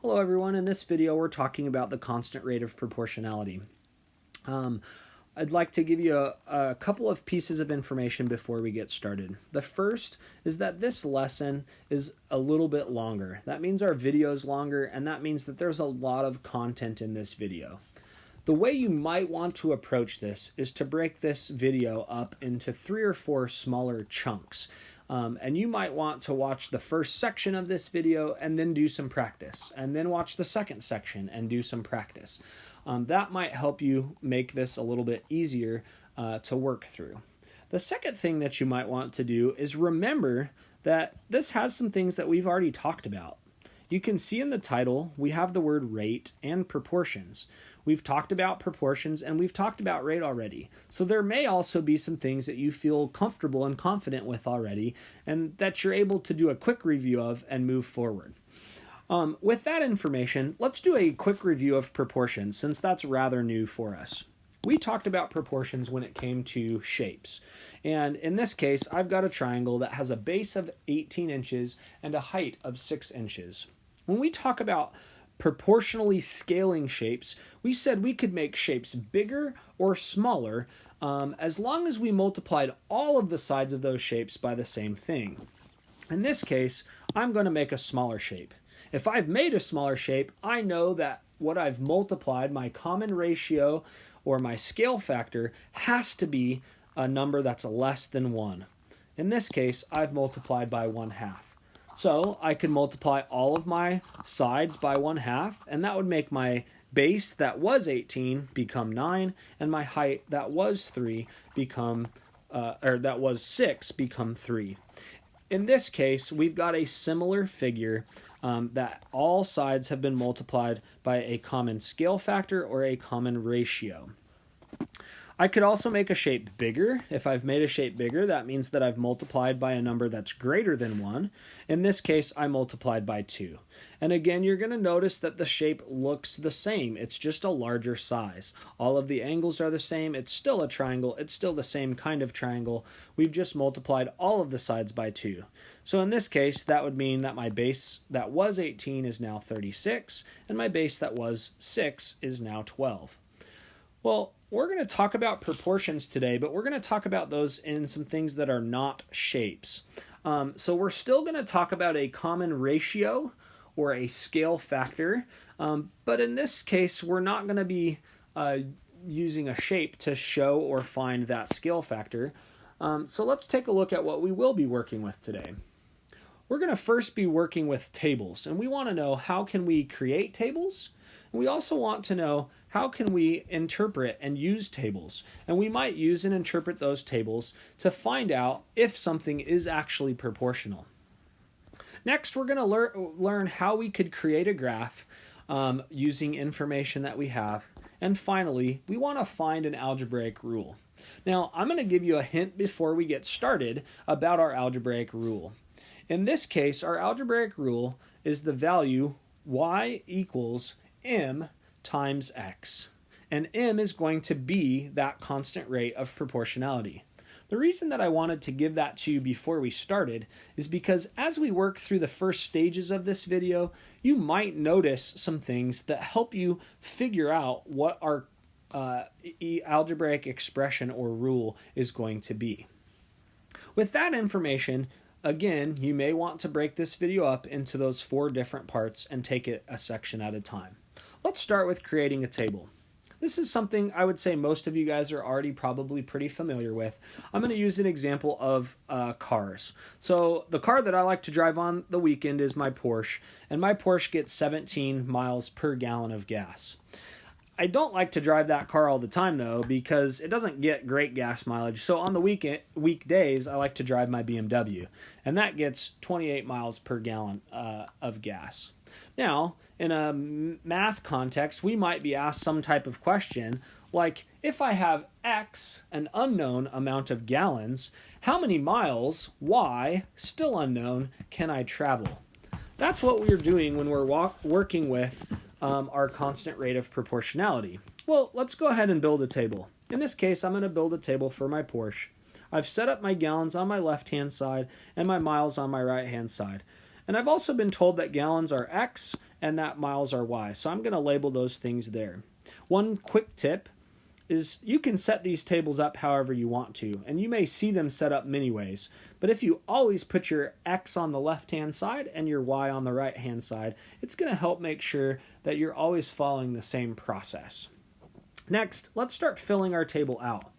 Hello everyone, in this video we're talking about the constant rate of proportionality. I'd like to give you a couple of pieces of information before we get started. The first is that this lesson is a little bit longer. That means our video is longer, and that means that there's a lot of content in this video. The way you might want to approach this is to break this video up into 3 or 4 smaller chunks. And you might want to watch the first section of this video and then do some practice, and then watch the second section and do some practice. That might help you make this a little bit easier to work through. The second thing that you might want to do is remember that this has some things that we've already talked about. You can see in the title we have the word rate and proportions. We've talked about proportions and we've talked about rate already. So there may also be some things that you feel comfortable and confident with already and that you're able to do a quick review of and move forward. With that information, let's do a quick review of proportions since that's rather new for us. We talked about proportions when it came to shapes. And in this case, I've got a triangle that has a base of 18 inches and a height of 6 inches. When we talk about proportionally scaling shapes, we said we could make shapes bigger or smaller as long as we multiplied all of the sides of those shapes by the same thing. In this case, I'm going to make a smaller shape. If I've made a smaller shape, I know that what I've multiplied, my common ratio or my scale factor, has to be a number that's less than 1. In this case, I've multiplied by 1/2. So I could multiply all of my sides by 1/2, and that would make my base that was 18 become 9, and my height that was 3 become, that was 6 become 3. In this case, we've got a similar figure that all sides have been multiplied by a common scale factor or a common ratio. I could also make a shape bigger. If I've made a shape bigger, that means that I've multiplied by a number that's greater than 1. In this case, I multiplied by 2. And again, you're going to notice that the shape looks the same. It's just a larger size. All of the angles are the same. It's still a triangle. It's still the same kind of triangle. We've just multiplied all of the sides by 2. So in this case, that would mean that my base that was 18 is now 36, and my base that was 6 is now 12. Well, we're going to talk about proportions today, but we're going to talk about those in some things that are not shapes. So we're still going to talk about a common ratio or a scale factor, but in this case, we're not going to be using a shape to show or find that scale factor. So let's take a look at what we will be working with today. We're going to first be working with tables, and we want to know how can we create tables. We also want to know how can we interpret and use tables. And we might use and interpret those tables to find out if something is actually proportional. Next, we're going to learn how we could create a graph using information that we have. And finally, we want to find an algebraic rule. Now, I'm going to give you a hint before we get started about our algebraic rule. In this case, our algebraic rule is the value y equals m times x. And m is going to be that constant rate of proportionality. The reason that I wanted to give that to you before we started is because as we work through the first stages of this video, you might notice some things that help you figure out what our algebraic expression or rule is going to be. With that information, again, you may want to break this video up into those 4 different parts and take it a section at a time. Let's start with creating a table. This is something I would say most of you guys are already probably pretty familiar with. I'm going to use an example of cars. So the car that I like to drive on the weekend is my Porsche, and my Porsche gets 17 miles per gallon of gas. I don't like to drive that car all the time though because it doesn't get great gas mileage. So on the weekdays I like to drive my BMW, and that gets 28 miles per gallon of gas. Now, in a math context, we might be asked some type of question like, if I have X, an unknown amount of gallons, how many miles, Y, still unknown, can I travel? That's what we're doing when we're working with our constant rate of proportionality. Well, let's go ahead and build a table. In this case, I'm going to build a table for my Porsche. I've set up my gallons on my left-hand side and my miles on my right-hand side. And I've also been told that gallons are X and that miles are y. So I'm going to label those things there. One quick tip is you can set these tables up however you want to, and you may see them set up many ways. But if you always put your x on the left-hand side and your y on the right-hand side, it's going to help make sure that you're always following the same process. Next, let's start filling our table out.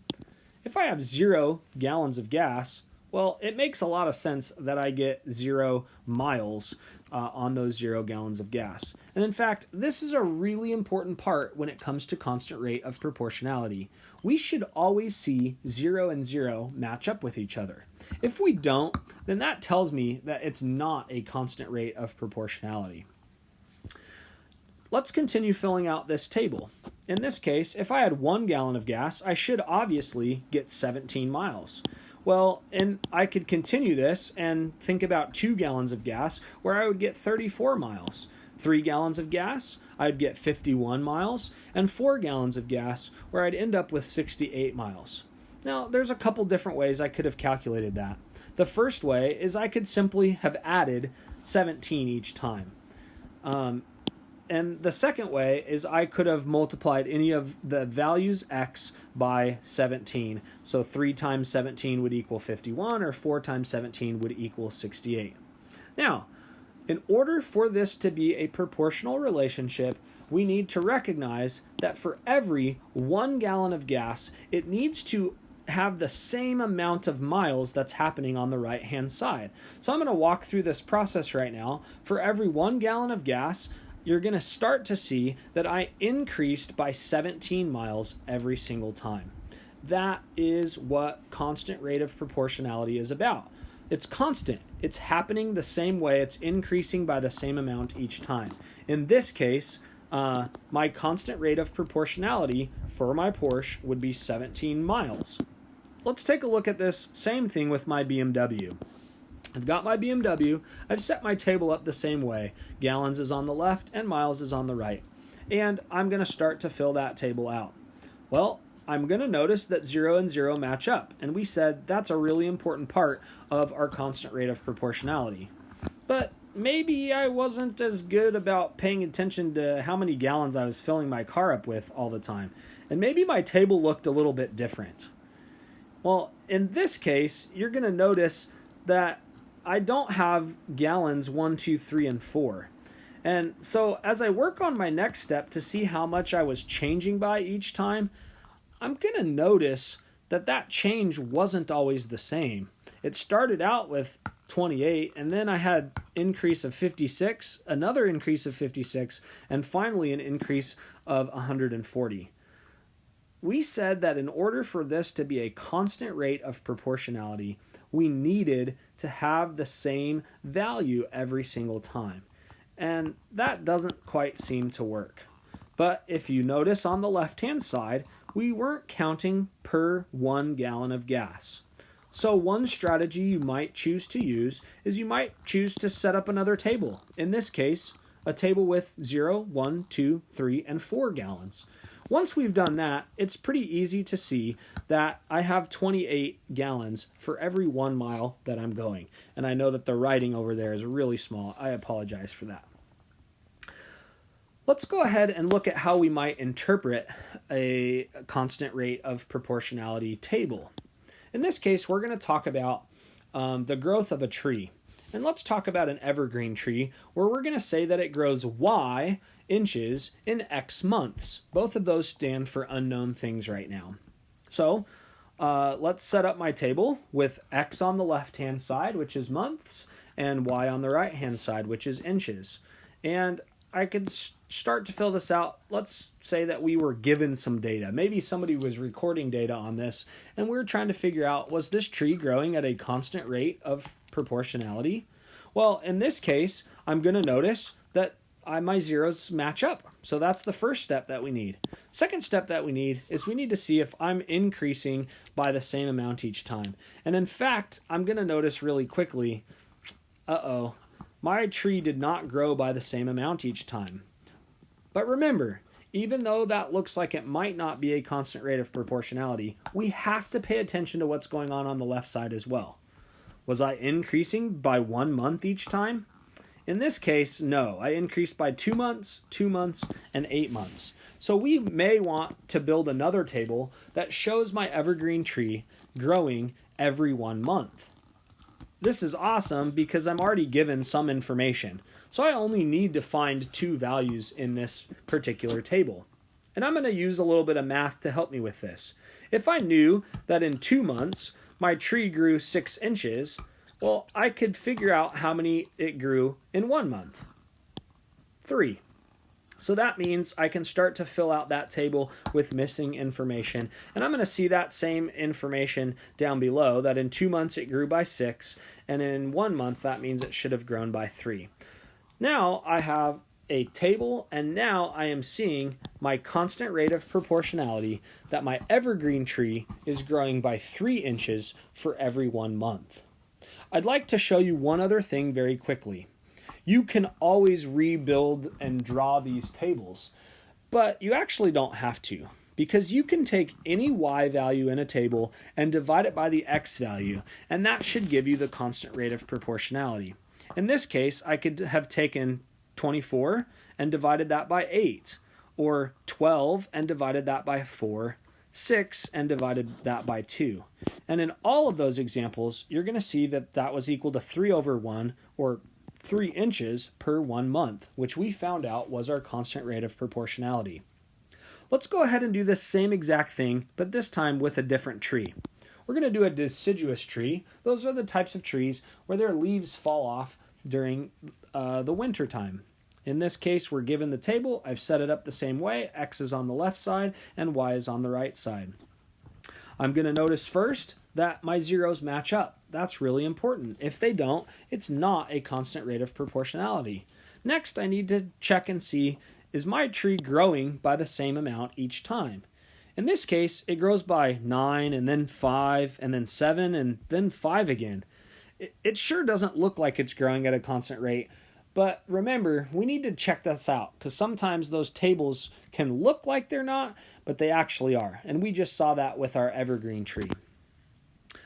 If I have 0 gallons of gas, well, it makes a lot of sense that I get 0 miles on those 0 gallons of gas. And in fact, this is a really important part when it comes to constant rate of proportionality. We should always see 0 and 0 match up with each other. If we don't, then that tells me that it's not a constant rate of proportionality. Let's continue filling out this table. In this case, if I had 1 gallon of gas, I should obviously get 17 miles. Well, and I could continue this and think about 2 gallons of gas, where I would get 34 miles. 3 gallons of gas, I'd get 51 miles, and 4 gallons of gas, where I'd end up with 68 miles. Now, there's a couple different ways I could have calculated that. The first way is I could simply have added 17 each time. And the second way is I could have multiplied any of the values x by 17. So 3 times 17 would equal 51, or 4 times 17 would equal 68. Now, in order for this to be a proportional relationship, we need to recognize that for every 1 gallon of gas, it needs to have the same amount of miles that's happening on the right-hand side. So I'm going to walk through this process right now. For every 1 gallon of gas, you're going to start to see that I increased by 17 miles every single time. That is what constant rate of proportionality is about. It's constant. It's happening the same way. It's increasing by the same amount each time. In this case, my constant rate of proportionality for my Porsche would be 17 miles. Let's take a look at this same thing with my BMW. I've got my BMW, I've set my table up the same way. Gallons is on the left and miles is on the right. And I'm going to start to fill that table out. Well, I'm going to notice that 0 and 0 match up, and we said that's a really important part of our constant rate of proportionality. But maybe I wasn't as good about paying attention to how many gallons I was filling my car up with all the time, and maybe my table looked a little bit different. Well, in this case, you're going to notice that I don't have gallons 1, 2, 3, and 4. And so as I work on my next step to see how much I was changing by each time, I'm going to notice that that change wasn't always the same. It started out with 28, and then I had increase of 56, another increase of 56, and finally an increase of 140. We said that in order for this to be a constant rate of proportionality, we needed to have the same value every single time. And that doesn't quite seem to work. But if you notice on the left-hand side, we weren't counting per 1 gallon of gas. So one strategy you might choose to use is you might choose to set up another table. In this case, a table with 0, 1, 2, 3, and 4 gallons. Once we've done that, it's pretty easy to see that I have 28 gallons for every 1 mile that I'm going. And I know that the writing over there is really small. I apologize for that. Let's go ahead and look at how we might interpret a constant rate of proportionality table. In this case, we're going to talk about the growth of a tree. And let's talk about an evergreen tree, where we're going to say that it grows Y inches in X months. Both of those stand for unknown things right now. So let's set up my table with X on the left-hand side, which is months, and Y on the right-hand side, which is inches. And I could start to fill this out. Let's say that we were given some data. Maybe somebody was recording data on this, and we were trying to figure out, was this tree growing at a constant rate of proportionality? Well, in this case, I'm going to notice that my zeros match up. So that's the first step that we need. Second step that we need is we need to see if I'm increasing by the same amount each time. And in fact, I'm going to notice really quickly, my tree did not grow by the same amount each time. But remember, even though that looks like it might not be a constant rate of proportionality, we have to pay attention to what's going on the left side as well. Was I increasing by 1 month each time? In this case, no. I increased by 2 months, 2 months, and 8 months. So we may want to build another table that shows my evergreen tree growing every 1 month. This is awesome because I'm already given some information. So I only need to find 2 values in this particular table. And I'm going to use a little bit of math to help me with this. If I knew that in 2 months my tree grew 6 inches, well, I could figure out how many it grew in 1 month. 3. So that means I can start to fill out that table with missing information. And I'm going to see that same information down below, that in 2 months it grew by 6, and in 1 month that means it should have grown by 3. Now I have a table, and now I am seeing my constant rate of proportionality that my evergreen tree is growing by 3 inches for every 1 month. I'd like to show you one other thing very quickly. You can always rebuild and draw these tables, but you actually don't have to, because you can take any y value in a table and divide it by the x value, and that should give you the constant rate of proportionality. In this case, I could have taken 24 and divided that by 8, or 12 and divided that by 4, 6 and divided that by 2. And in all of those examples, you're going to see that that was equal to 3 over 1, or 3 inches per 1 month, which we found out was our constant rate of proportionality. Let's go ahead and do the same exact thing, but this time with a different tree. We're going to do a deciduous tree. Those are the types of trees where their leaves fall off during the winter time. In this case, we're given the table. I've set it up the same way. X is on the left side and Y is on the right side. I'm going to notice first that my zeros match up. That's really important. If they don't, it's not a constant rate of proportionality. Next, I need to check and see, is my tree growing by the same amount each time? In this case, it grows by 9 and then 5 and then 7 and then 5 again. It sure doesn't look like it's growing at a constant rate, but remember, we need to check this out because sometimes those tables can look like they're not, but they actually are. And we just saw that with our evergreen tree.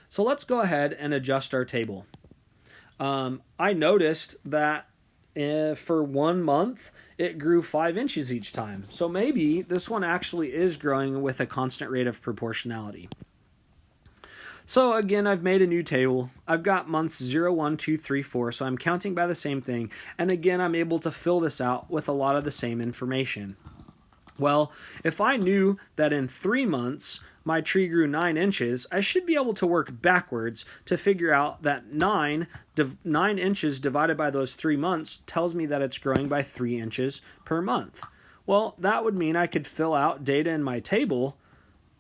So let's go ahead and adjust our table. I noticed that for 1 month, it grew 5 inches each time. So maybe this one actually is growing with a constant rate of proportionality. So again, I've made a new table. I've got months 0, 1, 2, 3, 4, so I'm counting by the same thing. And again, I'm able to fill this out with a lot of the same information. Well, if I knew that in 3 months my tree grew 9 inches, I should be able to work backwards to figure out that 9 inches divided by those 3 months tells me that it's growing by 3 inches per month. Well, that would mean I could fill out data in my table,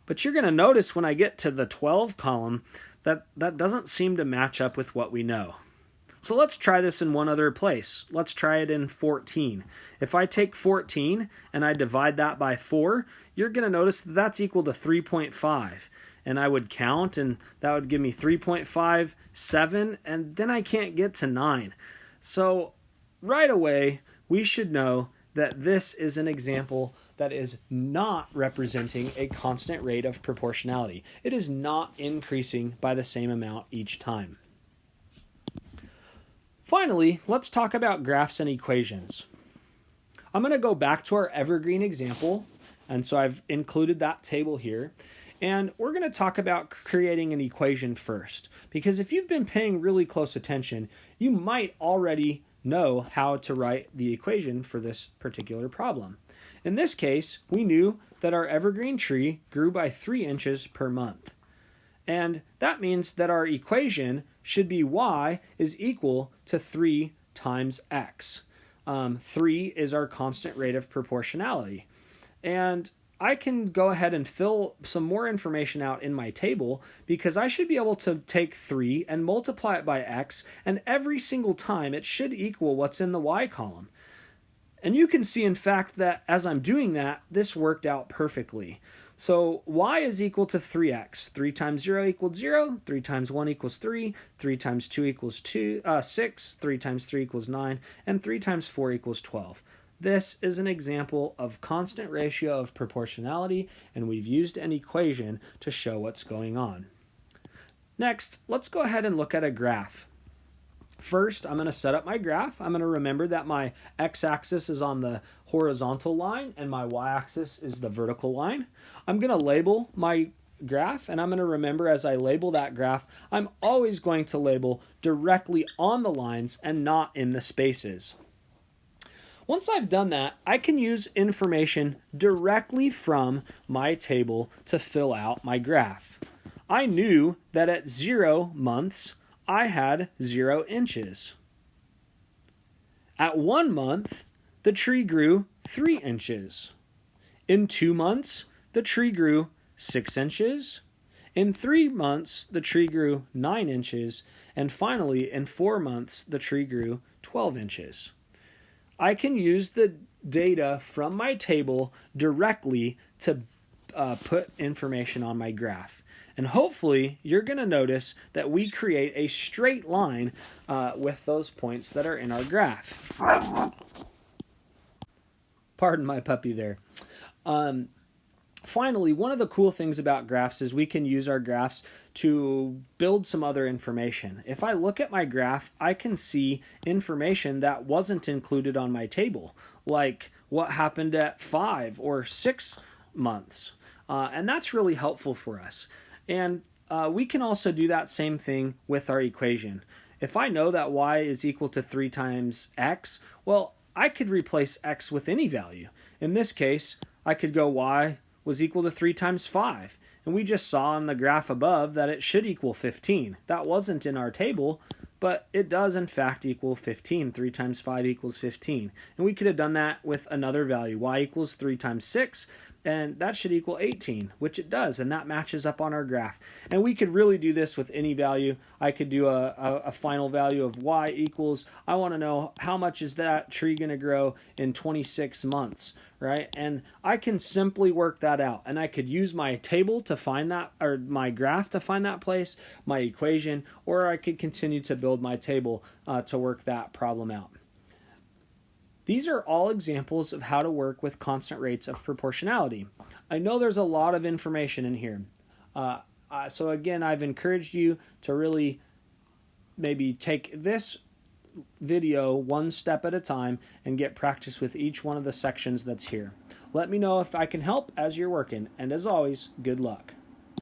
but you're going to notice when I get to the 12 column that that doesn't seem to match up with what we know. So let's try this in one other place. Let's try it in 14. If I take 14 and I divide that by 4, you're going to notice that that's equal to 3.5. And I would count, and that would give me 3.5, 7, and then I can't get to 9. So right away, we should know that this is an example that is not representing a constant rate of proportionality. It is not increasing by the same amount each time. Finally, let's talk about graphs and equations. I'm going to go back to our evergreen example, and so I've included that table here. And we're going to talk about creating an equation first, because if you've been paying really close attention, you might already know how to write the equation for this particular problem. In this case, we knew that our evergreen tree grew by 3 inches per month. And that means that our equation should be y is equal to 3 times x. 3 is our constant rate of proportionality. And I can go ahead and fill some more information out in my table because I should be able to take 3 and multiply it by x, and every single time it should equal what's in the y column. And you can see, in fact, that as I'm doing that, this worked out perfectly. So y is equal to 3x. 3 times 0 equals 0, 3 times 1 equals 3, 3 times 2 equals 6, 3 times 3 equals 9, and 3 times 4 equals 12. This is an example of constant ratio of proportionality, and we've used an equation to show what's going on. Next, let's go ahead and look at a graph. First, I'm going to set up my graph. I'm going to remember that my x-axis is on the horizontal line and my y-axis is the vertical line. I'm going to label my graph, and I'm going to remember as I label that graph, I'm always going to label directly on the lines and not in the spaces. Once I've done that, I can use information directly from my table to fill out my graph. I knew that at 0 months, I had 0 inches. At 1 month, the tree grew 3 inches. In 2 months, the tree grew 6 inches. In 3 months, the tree grew 9 inches. And finally, in 4 months, the tree grew 12 inches. I can use the data from my table directly to put information on my graph. And hopefully, you're going to notice that we create a straight line with those points that are in our graph. Pardon my puppy there. Finally, one of the cool things about graphs is we can use our graphs to build some other information. If I look at my graph, I can see information that wasn't included on my table, like what happened at 5 or 6 months. And that's really helpful for us. And we can also do that same thing with our equation. If I know that y is equal to 3 times x, well, I could replace x with any value. In this case, I could go y was equal to 3 times 5. And we just saw on the graph above that it should equal 15. That wasn't in our table, but it does in fact equal 15. 3 times 5 equals 15. And we could have done that with another value. Y equals 3 times 6, and that should equal 18, which it does, and that matches up on our graph. And we could really do this with any value. I could do a final value of y equals, I want to know how much is that tree going to grow in 26 months, right? And I can simply work that out. And I could use my table to find that, or my graph to find that place, my equation, or I could continue to build my table to work that problem out. These are all examples of how to work with constant rates of proportionality. I know there's a lot of information in here. So again, I've encouraged you to really maybe take this video one step at a time and get practice with each one of the sections that's here. Let me know if I can help as you're working, and as always, good luck.